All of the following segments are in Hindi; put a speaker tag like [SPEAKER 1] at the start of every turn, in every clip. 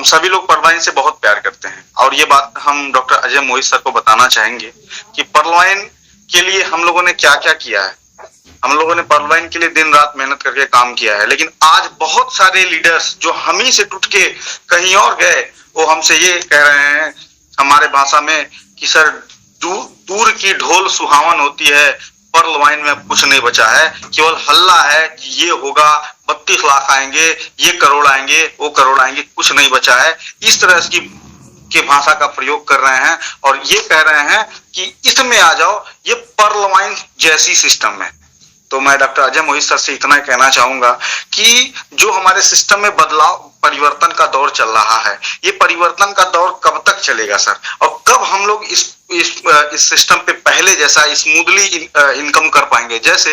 [SPEAKER 1] हम सभी लोग परवाइन से बहुत प्यार करते हैं और ये बात हम डॉक्टर अजय मोहित सर को बताना चाहेंगे कि परवाइन के लिए हम लोगों ने क्या क्या किया है। हम लोगों ने परवाइन के लिए दिन रात मेहनत करके काम किया है, लेकिन आज बहुत सारे लीडर्स जो हम ही से टूट के कहीं और गए, वो हमसे ये कह रहे हैं हमारे भाषा में कि सर दूर की ढोल सुहावन होती है, परवाइन में अब कुछ नहीं बचा है, केवल हल्ला है कि ये होगा, 32 लाख आएंगे, ये करोड़ आएंगे, वो करोड़ आएंगे, कुछ नहीं बचा है। इस तरह की भाषा का प्रयोग कर रहे हैं और ये कह रहे हैं कि इसमें आ जाओ, ये परवाइन जैसी सिस्टम है। तो मैं डॉक्टर अजय मोहित सर से इतना कहना चाहूंगा कि जो हमारे सिस्टम में बदलाव परिवर्तन का दौर चल रहा है, ये परिवर्तन का दौर कब तक चलेगा सर, और कब हम लोग इस सिस्टम पे पहले जैसा स्मूथली इनकम कर पाएंगे। जैसे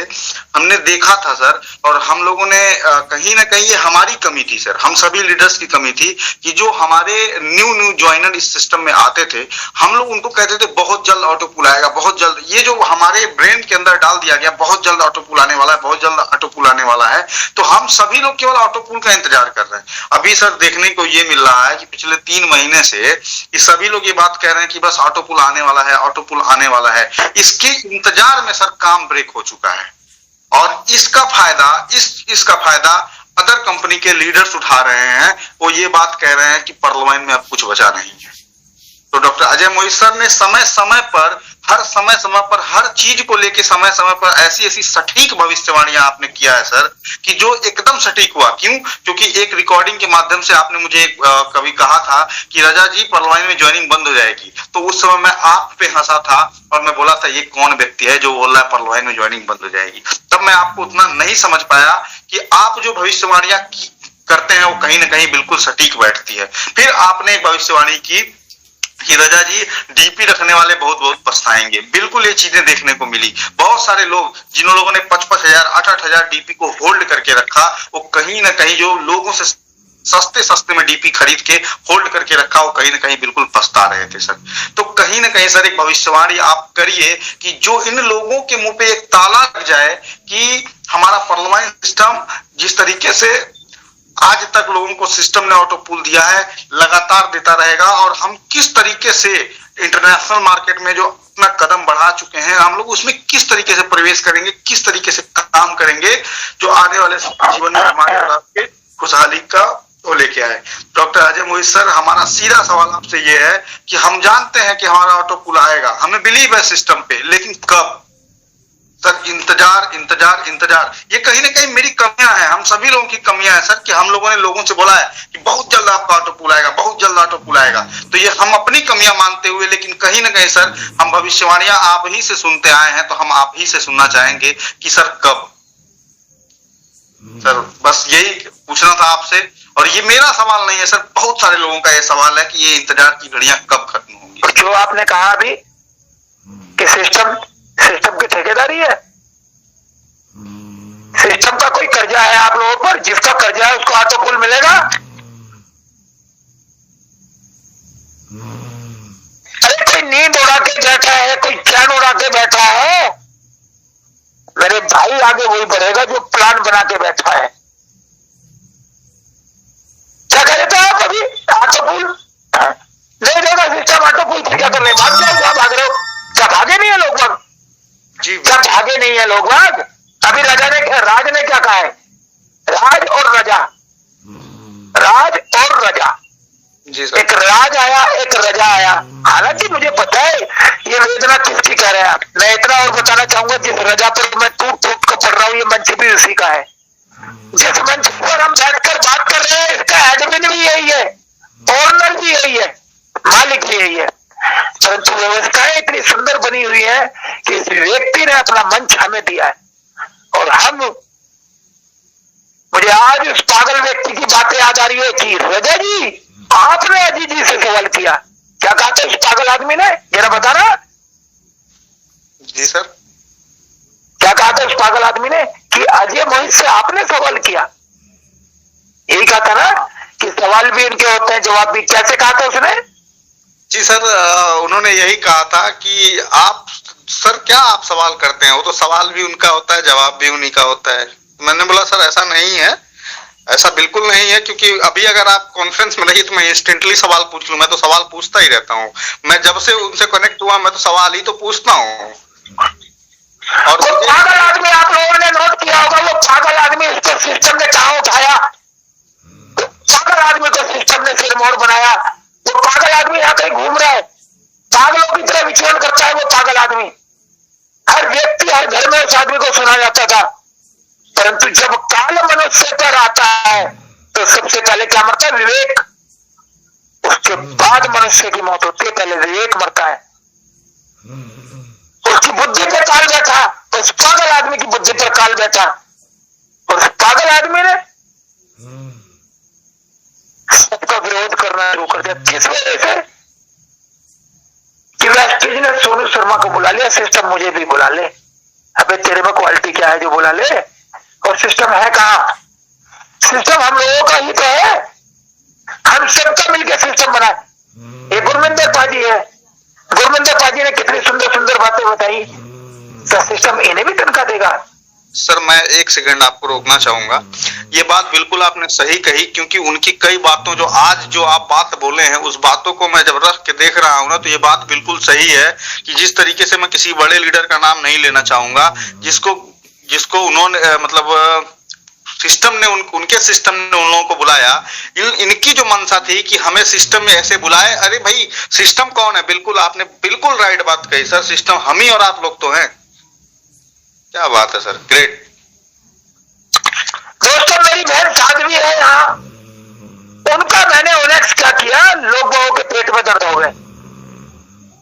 [SPEAKER 1] हमने देखा था सर, और हम लोगों ने कहीं ना कहीं ये हमारी कमी थी सर, हम सभी लीडर्स की कमी थी कि जो हमारे न्यू ज्वाइनर इस सिस्टम में आते थे, हम लोग उनको कहते थे बहुत जल्द ऑटो पुल आएगा, बहुत जल्द। ये जो हमारे ब्रेन के अंदर डाल दिया गया बहुत जल्द ऑटो पुल आने वाला है, बहुत जल्द ऑटो पुल आने वाला है, तो हम सभी लोग केवल ऑटो पुल का इंतजार कर रहे हैं। अभी सर देखने को ये मिल रहा है कि पिछले 3 महीने से ये सभी लोग ये बात कह रहे हैं कि बस ऑटो पुल आने वाला है, ऑटो पुल आने वाला है। इसके इंतजार में सर काम ब्रेक हो चुका है और इसका फायदा अदर कंपनी के लीडर्स उठा रहे हैं। वो ये बात कह रहे हैं कि परवाइन में अब कुछ बचा नहीं है। तो डॉक्टर अजय मोहित सर ने समय समय पर हर चीज को लेके समय समय पर ऐसी सटीक भविष्यवाणियां आपने किया है सर, कि जो एकदम सटीक हुआ। क्यों? क्योंकि एक रिकॉर्डिंग के माध्यम से आपने मुझे कभी कहा था कि रजा जी परवाइन में ज्वाइनिंग बंद हो जाएगी, तो उस समय मैं आप पे हंसा था और मैं बोला था ये कौन व्यक्ति है जो बोल रहा है परवाइन में ज्वाइनिंग बंद हो जाएगी। तब मैं आपको उतना नहीं समझ पाया कि आप जो भविष्यवाणियां करते हैं वो कहीं ना कहीं बिल्कुल सटीक बैठती है। फिर आपने एक भविष्यवाणी की कि रजा जी डीपी रखने वाले बहुत पछताएंगे। बिल्कुल ये चीजें देखने को मिली। बहुत सारे लोग जिन लोगों ने 55,000 8,000 डीपी को होल्ड करके रखा, वो कहीं ना कहीं जो लोगों से सस्ते में डीपी खरीद के होल्ड करके रखा, वो कहीं ना कहीं बिल्कुल पछता रहे थे सर। तो कहीं ना कहीं सर एक भविष्यवाणी आप करिए कि जो इन लोगों के मुंह पे एक ताला लग जाए कि हमारा परवाइन सिस्टम जिस तरीके से आज तक लोगों को सिस्टम ने ऑटो पुल दिया है, लगातार देता रहेगा। और हम किस तरीके से इंटरनेशनल मार्केट में जो अपना कदम बढ़ा चुके हैं, हम लोग उसमें किस तरीके से प्रवेश करेंगे, किस तरीके से काम करेंगे, जो आने वाले जीवन में हमारे खुशहाली का वो लेके आए। डॉक्टर अजय मोहित सर, हमारा सीधा सवाल आपसे ये है कि हम जानते हैं कि हमारा ऑटो पुल आएगा, हमें बिलीव है सिस्टम पे, लेकिन कब सर? इंतजार ये कहीं ना कहीं मेरी कमियां हैं, हम सभी लोगों की कमियां हैं सर, कि हम लोगों ने लोगों से बोला है कि बहुत जल्द आपका ऑटो पुल आएगा, बहुत जल्द ऑटो पुल आएगा। तो ये हम अपनी कमियां मानते हुए, लेकिन कहीं ना कहीं सर हम भविष्यवाणियां आप ही से सुनते आए हैं, तो हम आप ही से सुनना चाहेंगे कि सर कब? सर बस यही पूछना था आपसे, और ये मेरा सवाल नहीं है सर, बहुत सारे लोगों का ये सवाल है कि ये इंतजार की घड़ियां कब खत्म होंगी।
[SPEAKER 2] जो आपने कहा अभी कि सिस्टम की ठेकेदारी है, सिस्टम का कोई कर्जा है आप लोगों पर, जिसका कर्जा है उसको ऑटो पुल मिलेगा? अरे कोई नींद उड़ा के बैठा है, कोई चैन उड़ा के बैठा है, मेरे भाई आगे वही बढ़ेगा जो प्लान बना के बैठा है। क्या कह रहे थे आप अभी? ऑटो पुल नहीं देगा सिस्टम, ऑटो पुल फिर क्या करने? भाग जाओ, क्या भाग रहे हो? क्या भागे नहीं है लोग बाग?
[SPEAKER 1] जी
[SPEAKER 2] क्या भागे नहीं है लोग बाग? अभी राज ने क्या कहा है? राज और रजा एक राज आया, एक रजा आया। हालांकि मुझे पता है ये वेदना किसकी कह रहे हैं आप। मैं इतना और बताना चाहूंगा, जिस रजा पर मैं टूट कर पढ़ रहा हूँ, ये मंच भी उसी का है। जिस मंच पर हम बैठकर बात कर रहे हैं, इसका एडमिन भी यही है, ओनर भी यही है, मालिक भी यही है। परंतु व्यवस्थाएं इतनी सुंदर बनी हुई है कि इस व्यक्ति ने अपना मंच हमें दिया है, और मुझे आज उस पागल व्यक्ति की बातें याद आ रही है कि रजा जी आपने अजीत जी से सवाल किया, क्या कहा था उस पागल आदमी ने, जरा बताना।
[SPEAKER 1] जी सर,
[SPEAKER 2] क्या कहा था उस पागल आदमी ने कि अजय मोहित से आपने सवाल किया? यही कहा था ना कि सवाल भी इनके होते हैं, जवाब भी। कैसे कहा था उसने?
[SPEAKER 1] जी सर, उन्होंने यही कहा था कि आप सर क्या आप सवाल करते हैं, वो तो सवाल भी उनका होता है, जवाब भी उन्हीं का होता है। मैंने बोला सर ऐसा नहीं है, ऐसा बिल्कुल नहीं है, क्योंकि अभी अगर आप कॉन्फ्रेंस में रही तो मैं इंस्टेंटली सवाल पूछ लूं, मैं तो सवाल पूछता ही रहता हूँ। मैं जब से उनसे कनेक्ट हुआ मैं तो सवाल ही तो पूछता हूँ। और
[SPEAKER 2] वो पागल आदमी आप लोगों ने नोट किया होगा, वो पागल आदमी इसको सिस्टम ने कहाँ उठाया, पागल आदमी को सिस्टम ने सिरमौर बनाया। वो पागल आदमी यहाँ कहीं घूम रहा है, पागलों की तरह विचरण करता है वो पागल आदमी। हर व्यक्ति हर घर में उस आदमी को सुना जाता था, परंतु जब काल मनुष्य पर आता है तो सबसे पहले क्या मरता है? विवेक। उसके बाद मनुष्य की मौत होती है, पहले विवेक मरता है। उसकी बुद्धि पर काल बैठा, उस पागल आदमी की बुद्धि पर काल बैठा, और उस पागल आदमी ने सबका विरोध करना शुरू कर दिया। किस वजह से? कि वेस्टेज ने सोनू शर्मा को बुला लिया, सिस्टम मुझे भी बुला ले। अबे तेरे में क्वालिटी क्या है जो बुला ले? और सिस्टम है कहाँ? सिस्टम हम लोगों का ही तो है, हम सबका मिलकर सिस्टम बना। ये गुरमिंदर पाजी है, गुरमिंदर पाजी ने कितनी सुंदर सुंदर बातें बताई, तो सिस्टम इन्हें भी तनख्वाह देगा?
[SPEAKER 1] सर मैं एक सेकंड आपको रोकना चाहूंगा। ये बात बिल्कुल आपने सही कही, क्योंकि उनकी कई बातों जो आज जो आप बात बोले हैं उस बातों को मैं जब रख के देख रहा हूं ना, तो ये बात बिल्कुल सही है कि जिस तरीके से मैं किसी बड़े लीडर का नाम नहीं लेना चाहूंगा, जिसको उन्होंने मतलब सिस्टम ने उनके सिस्टम ने उन लोगों को बुलाया। इनकी जो मंशा थी कि हमें सिस्टम में ऐसे बुलाए। अरे भाई सिस्टम कौन है? बिल्कुल आपने बिल्कुल राइट बात कही सर, सिस्टम हम ही और आप लोग तो हैं। क्या बात है सर, ग्रेट।
[SPEAKER 2] दोस्तों मेरी बहन साध्वी है यहाँ, उनका मैंने ओनेक्स क्या किया, लोगों के पेट में दर्द हो गए।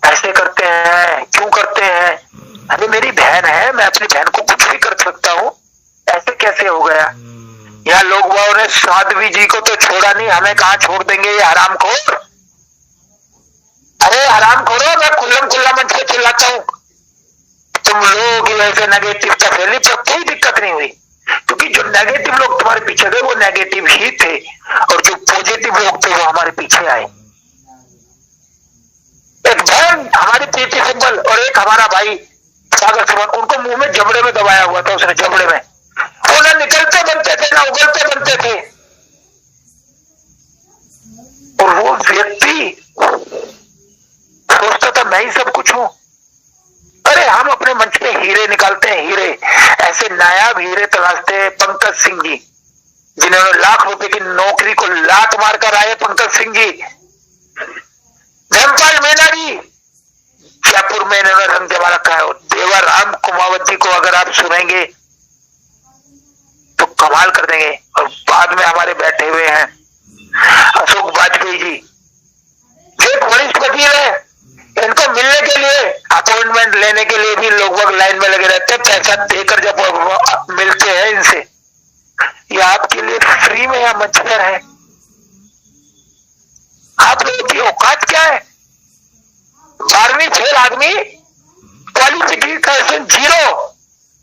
[SPEAKER 2] ऐसे करते हैं, क्यों करते हैं? अरे मेरी बहन है, मैं अपनी बहन को कुछ भी कर सकता हूँ, ऐसे कैसे हो गया? यहाँ लोग ने साध्वी जी को तो छोड़ा नहीं, हमें कहाँ छोड़ देंगे ये हरामखोर। अरे हरामखोरो, मैं खुल्लम खुल्ला मंच पे चिल्लाता हूँ, तुम लोग ऐसे नेगेटिव का फैली पर कोई दिक्कत नहीं हुई, क्योंकि जो नेगेटिव लोग तुम्हारे पीछे थे वो नेगेटिव ही थे, और जो पॉजिटिव लोग थे वो हमारे पीछे आए। एक बहन हमारी प्रीति सिंबल और एक हमारा भाई सागर सुमन, उनको मुंह में जबड़े में दबाया हुआ था उसने, जबड़े में। वो ना निकलते बनते थे ना उगलते बनते थे, और वो व्यक्ति सोचता था मैं ही सब कुछ हूं। अरे हम अपने मंच पे हीरे निकालते हैं, हीरे, ऐसे नायाब हीरे तलाशते हैं। पंकज सिंह जी जिन्होंने ₹1,00,000 की नौकरी को लात मारकर आए, पंकज सिंह जी। धर्मपाल मीना जी जयपुर में इन्होंने रंग जमा रखा है। देवाराम कुमावत जी को अगर आप सुनेंगे तो कमाल कर देंगे। और बाद में हमारे बैठे हुए हैं अशोक वाजपेयी जी, एक वरिष्ठ वकील है, इनको मिलने के लिए अपॉइंटमेंट लेने के लिए भी लोग लाइन में लगे रहते हैं, पैसा देकर जब मिलते हैं इनसे। ये आपके लिए फ्री में या मच्छर है? आप लोगों की औकात क्या है? 12वीं फेल आदमी, क्वालिफिकेशन 0,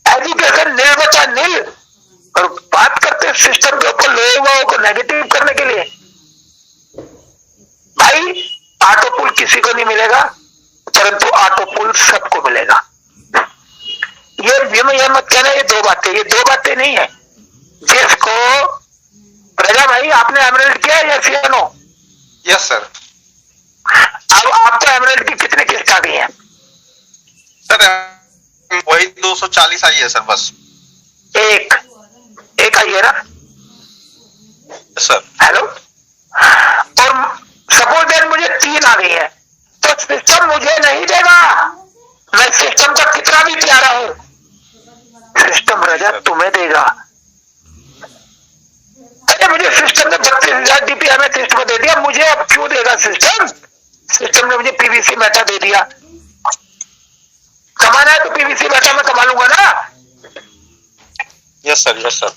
[SPEAKER 2] एजुकेशन निल, और बात करते हैं सिस्टम के ऊपर लोगों को नेगेटिव करने के लिए। भाई ऑटो पुल किसी को नहीं मिलेगा, परंतु ऑटो पुल सबको मिलेगा। ये मत कहना ये दो बातें नहीं है। जिसको प्रजा भाई आपने एमरेल्ड किया या सीएनओ?
[SPEAKER 1] Yes sir.
[SPEAKER 2] अब आपको एमरेल्ड की कितनी किस्त आ गई है?
[SPEAKER 1] सर वही 240 आई है सर, बस
[SPEAKER 2] एक आई है ना
[SPEAKER 1] सर।
[SPEAKER 2] हेलो, और सपोज दैट मुझे 3 आ गई है, तो सिस्टम मुझे नहीं देगा। मैं सिस्टम का कितना भी प्यारा हूं, सिस्टम रजा तुम्हें देगा। अरे मुझे सिस्टम ने 32,000 DPI में किस्त में दे दिया, मुझे अब क्यों देगा सिस्टम? सिस्टम ने मुझे PVC मेटा दे दिया, कमाना है तो PVC मेटा में कमा लूंगा ना।
[SPEAKER 1] Yes sir, yes sir.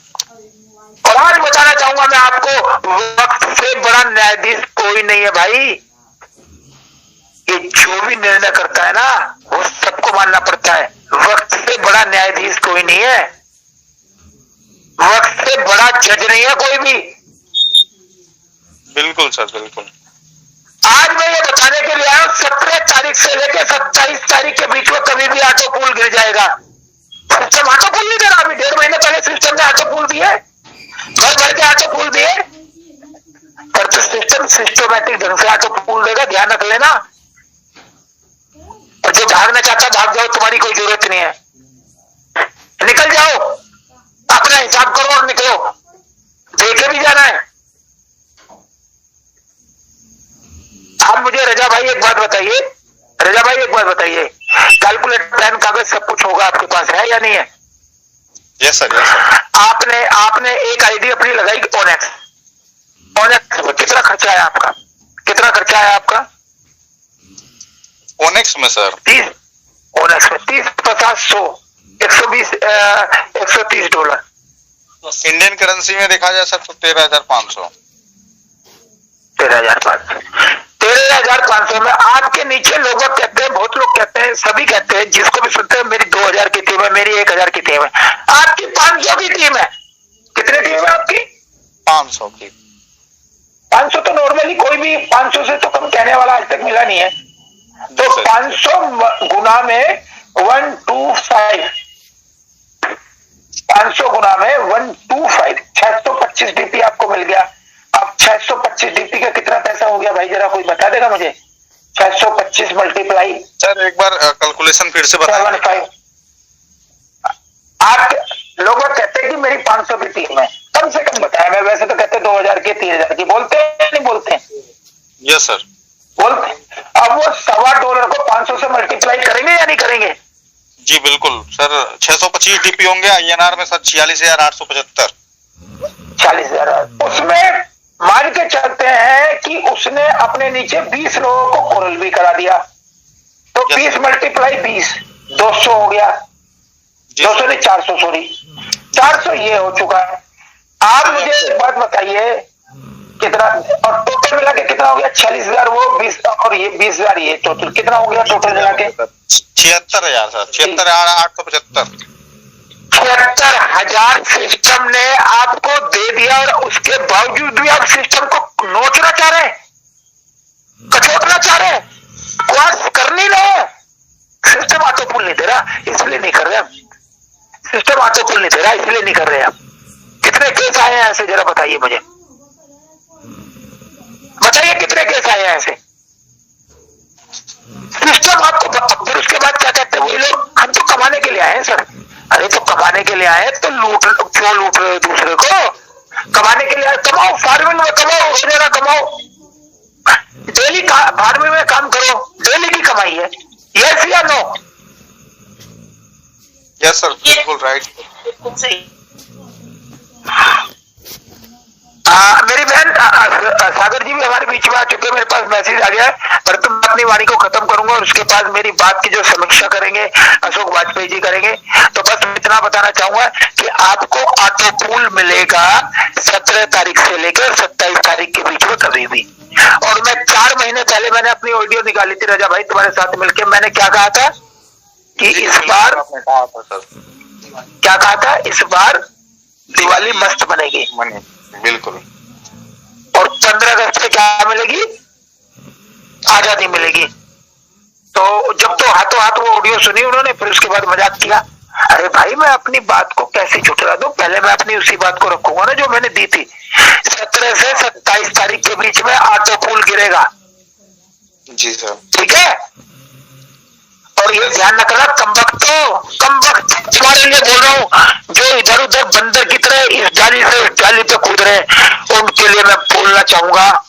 [SPEAKER 2] और आज बताना चाहूंगा मैं आपको, वक्त से बड़ा न्यायाधीश कोई नहीं है भाई। ये जो भी निर्णय करता है ना वो सबको मानना पड़ता है। वक्त से बड़ा न्यायाधीश कोई नहीं है, वक्त से बड़ा जज नहीं है कोई भी।
[SPEAKER 1] बिल्कुल सर, बिल्कुल।
[SPEAKER 2] आज मैं ये बताने के लिए आया हूं, 17 तारीख से लेकर 27 तारीख के बीच में कभी भी ऑटो पुल गिर जाएगा। सिस्टम ऑटो पुल नहीं दे रहा, अभी 1.5 महीने पहले सिस्टम ने ऑटो पुल दिया है। भर भर के ऑटो पूल दिए, पर तो सिस्टम सिस्टमैटिक ढंग से ऑटो पूल देगा, ध्यान रख लेना। और जो भागना चाहता भाग जाओ, तुम्हारी कोई जरूरत नहीं है, निकल जाओ, अपना हिसाब करो और निकलो, देखे भी जाना है। आप मुझे रजा भाई एक बात बताइए, रजा भाई एक बात बताइए, कैलकुलेटर प्लान कागज सब कुछ होगा आपके पास, है या नहीं है?
[SPEAKER 1] Yes sir, yes sir.
[SPEAKER 2] आपने एक आईडी अपनी लगाई ओनेक्स में कितना खर्चा है आपका? कितना खर्चा है आपका
[SPEAKER 1] ओनेक्स में सर?
[SPEAKER 2] 30 ओनेक्स में 30, 50, 100, 120, $130।
[SPEAKER 1] इंडियन करेंसी में देखा जाए सर तो 13,500।
[SPEAKER 2] 13,500 में आपके नीचे लोग कहते हैं, बहुत लोग कहते हैं, सभी कहते हैं, जिसको भी सुनते हैं मेरी 2,000 की टीम है, मेरी 1,000 की टीम है, आपकी 500 की टीम है। कितनी टीम है आपकी?
[SPEAKER 1] 500 की।
[SPEAKER 2] 500 तो नॉर्मली कोई भी 500 से तो कम कहने वाला आज तक मिला नहीं है। तो 500 गुना में 125, 500 गुना में 125, 625 डीपी आपको मिल गया। अब 625 डीपी का कितना पैसा हो गया भाई, जरा कोई बता देगा मुझे? 625 मल्टीप्लाई
[SPEAKER 1] सर, एक बार कैलकुलेशन फिर से बताइए।
[SPEAKER 2] 75। आप लोग कहते हैं कि मेरी 500 की टीम है, कम से कम बताया, मैं वैसे तो कहते 2,000 की, 3,000 की, बोलते हैं नहीं बोलते हैं?
[SPEAKER 1] यस सर,
[SPEAKER 2] बोलते। अब वो $1.25 को 500 से मल्टीप्लाई करेंगे या नहीं करेंगे?
[SPEAKER 1] जी बिल्कुल सर। 625 डीपी होंगे INR में सर 46,875।
[SPEAKER 2] 40,000। उसमें मान के चलते हैं कि उसने अपने नीचे 20 लोगों को कोरल भी करा दिया, तो 20 मल्टीप्लाई 20, 200 हो गया। 200 नहीं, 400, सॉरी 400 ये हो चुका है। आप मुझे एक बात बताइए कितना, और टोटल मिला के कितना हो गया? 46,000 वो 20 और ये 20,000, ये टोटल कितना हो गया टोटल मिला के?
[SPEAKER 1] 76,000 सर, 76,875।
[SPEAKER 2] 76,000 सिस्टम ने आपको दे दिया, और उसके बावजूद भी आप सिस्टम को नोचना चाह रहे हैं, कचोटना चाह रहे हैं, क्वास कर नहीं रहे। सिस्टम ऑटो पुल नहीं दे रहा, इसलिए नहीं कर रहे हम। सिस्टम ऑटो पुल नहीं दे रहा, इसलिए नहीं कर रहे हम। कितने केस आए हैं ऐसे, जरा बताइए मुझे, बताइए कितने केस आए हैं ऐसे? सिस्टम आपको, फिर उसके बाद क्या कहते हैं वही लोग, हम तो कमाने के लिए आए हैं सर। अरे तो कमाने के लिए आए तो क्यों लूट रहे हो दूसरे को? कमाने के लिए आए, कमाओ, फार्मिंग में कमाओ, रोजगार कमाओ, डेली फार्मिंग में काम करो, डेली की कमाई है। यस या नो?
[SPEAKER 1] यस सर, बिल्कुल राइट।
[SPEAKER 2] मेरी बहन सागर जी भी हमारे बीच में आ चुके हैं, मेरे पास मैसेज आ गया है, पर तुम अपनी वाणी को खत्म करूंगा और उसके बाद मेरी बात की जो समीक्षा करेंगे अशोक वाजपेयी जी करेंगे। तो बस इतना बताना चाहूंगा कि आपको ऑटो पूल मिलेगा 17 तारीख से लेकर 27 तारीख के बीच में कभी भी। और मैं 4 महीने पहले मैंने अपनी ऑडियो निकाली थी रजा भाई तुम्हारे साथ मिलकर, मैंने क्या कहा था कि इस बार, क्या कहा था, इस बार दिवाली मस्त बनेगी,
[SPEAKER 1] बिल्कुल।
[SPEAKER 2] और 15 अगस्त से क्या मिलेगी? आजादी मिलेगी। तो जब तो हाथों हाथ वो ऑडियो सुनी उन्होंने, फिर उसके बाद मजाक किया। अरे भाई मैं अपनी बात को कैसे झुठला दूं, पहले मैं अपनी उसी बात को रखूंगा ना जो मैंने दी थी। 17 से 27 तारीख के बीच में ऑटो पूल गिरेगा।
[SPEAKER 1] जी सर,
[SPEAKER 2] ठीक है। और ये ध्यान रखना, कम वक्त तुम्हारे लिए बोल रहा हूँ, जो इधर उधर बंदर की तरह इस जाली से उस जाली पे कूद रहे हैं, उनके लिए मैं बोलना चाहूंगा